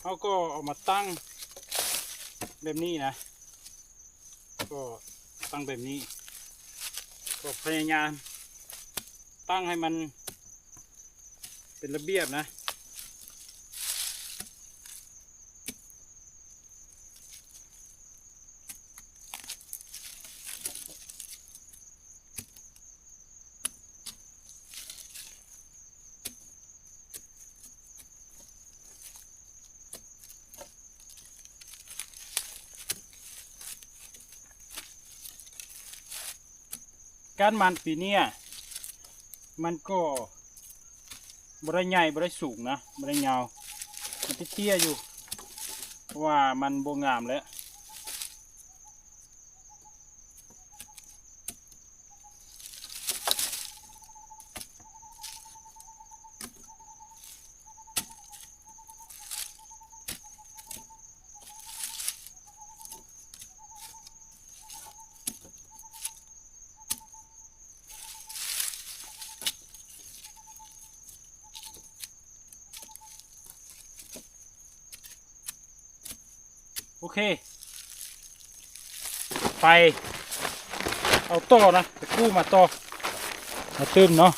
เขาก็เอามาตั้งแบบนี้นะก็ตั้งแบบนี้ก็พยายามตั้งให้มันเป็นระเบียบนะการมันปีนี้มันก็บริใหญ่บริสูงนะบริยาวมันเตี้ยอยู่เพราะว่ามันโบงามแล้วโอเคไปเอาต่อนะไปกู้มาต่อมาตื้มเนาะ